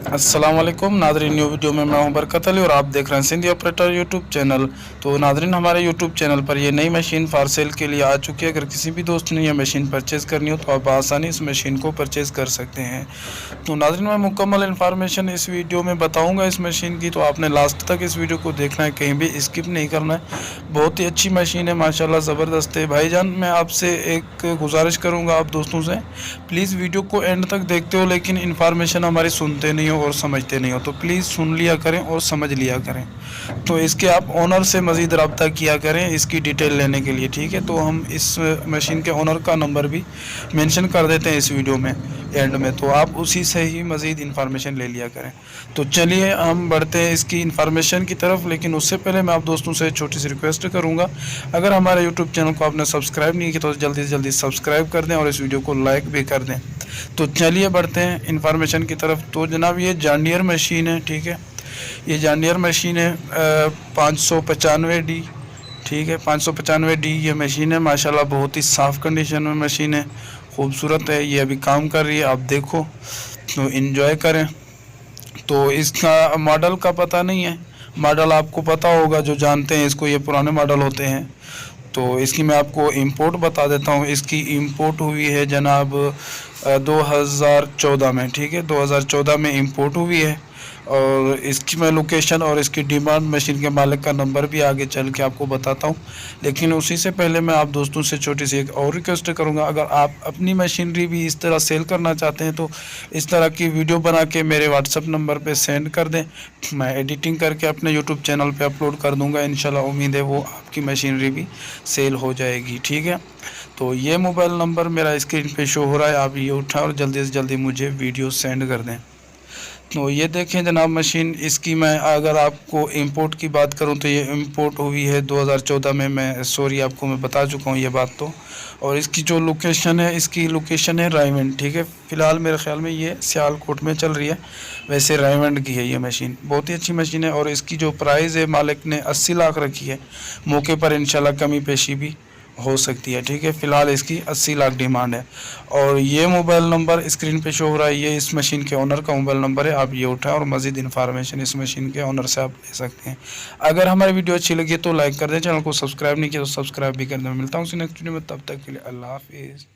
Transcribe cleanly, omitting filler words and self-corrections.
अस्सलाम वालेकुम Nadreen, new video में मैं हूं बरकत अली और आप देख रहे हैं सिंधी ऑपरेटर यूट्यूब चैनल। तो नादरीन, हमारे यूट्यूब चैनल पर ये नई मशीन फॉर सेल के लिए आ चुकी है। अगर किसी भी दोस्त ने यह मशीन परचेज़ करनी हो तो आप आसानी इस मशीन को परचेज़ कर सकते हैं। तो नादरीन, मैं मुकम्मल इन्फॉर्मेशन इस वीडियो में बताऊँगा इस मशीन की, तो आपने लास्ट तक इस वीडियो को देखना है, कहीं भी स्किप नहीं करना है। बहुत ही अच्छी मशीन है, माशाल्लाह ज़बरदस्त है। भाईजान, मैं आपसे एक गुजारिश करूँगा आप दोस्तों से, प्लीज़ वीडियो को एंड तक देखते हो लेकिन इन्फॉर्मेशन हमारी सुनते नहीं हो और समझते नहीं हो, तो प्लीज़ सुन लिया करें और समझ लिया करें। तो इसके आप ओनर से मज़ीद रब्ता किया करें इसकी डिटेल लेने के लिए, ठीक है। तो हम इस मशीन के ओनर का नंबर भी मेंशन कर देते हैं इस वीडियो में एंड में, तो आप उसी से ही मज़ीद इन्फॉर्मेशन ले लिया करें। तो चलिए हम बढ़ते हैं इसकी इन्फॉर्मेशन की तरफ, लेकिन उससे पहले मैं आप दोस्तों से छोटी सी रिक्वेस्ट करूँगा, अगर हमारे यूट्यूब चैनल को आपने सब्सक्राइब नहीं किया तो जल्दी से जल्दी सब्सक्राइब कर दें और इस वीडियो को लाइक भी कर दें। तो चलिए बढ़ते हैं इन्फॉर्मेशन की तरफ। तो जनाब, ये जॉन डीयर मशीन है, ठीक है। ये जॉन डीयर मशीन है 595D, ठीक है। 595D ये मशीन है, माशाल्लाह बहुत ही साफ़ कंडीशन में मशीन है, खूबसूरत है। ये अभी काम कर रही है, आप देखो तो इन्जॉय करें। तो इसका मॉडल का पता नहीं है, मॉडल आपको पता होगा जो जानते हैं इसको, ये पुराने मॉडल होते हैं। तो इसकी मैं आपको इंपोर्ट बता देता हूँ। इसकी इंपोर्ट हुई है जनाब 2014 में, ठीक है। 2014 में इंपोर्ट हुई है। और इसकी मैं लोकेशन और इसकी डिमांड, मशीन के मालिक का नंबर भी आगे चल के आपको बताता हूँ। लेकिन उसी से पहले मैं आप दोस्तों से छोटी सी एक और रिक्वेस्ट करूँगा, अगर आप अपनी मशीनरी भी इस तरह सेल करना चाहते हैं तो इस तरह की वीडियो बना के मेरे व्हाट्सअप नंबर पे सेंड कर दें। मैं एडिटिंग करके अपने यूट्यूब चैनल पे अपलोड कर दूँगा। इंशाल्लाह उम्मीद है वो आपकी मशीनरी भी सेल हो जाएगी, ठीक है। तो ये मोबाइल नंबर मेरा स्क्रीन पे शो हो रहा है, आप ये उठाएं और जल्दी से जल्दी मुझे वीडियो सेंड कर दें। तो ये देखें जनाब मशीन, इसकी मैं अगर आपको इंपोर्ट की बात करूं तो ये इंपोर्ट हुई है 2014 में। मैं सॉरी, आपको मैं बता चुका हूं ये बात तो। और इसकी जो लोकेशन है, इसकी लोकेशन है रायवंड, ठीक है। फ़िलहाल मेरे ख्याल में ये सियालकोट में चल रही है, वैसे रायवंड की है ये मशीन। बहुत ही अच्छी मशीन है और इसकी जो प्राइस है मालिक ने 80 लाख रखी है। मौके पर इंशाल्लाह कमी पेशी भी हो सकती है, ठीक है। फ़िलहाल इसकी 80 लाख डिमांड है। और ये मोबाइल नंबर स्क्रीन पे शो हो रहा है, ये इस मशीन के ओनर का मोबाइल नंबर है। आप ये उठाएं और मज़ीद इन्फॉर्मेशन इस मशीन के ओनर से आप ले सकते हैं। अगर हमारी वीडियो अच्छी लगी तो लाइक कर दें, चैनल को सब्सक्राइब नहीं किया तो सब्सक्राइब भी कर दें। मिलता हूँ नेक्स्ट वीडियो में, तब तक के लिए अल्लाह हाफिज़।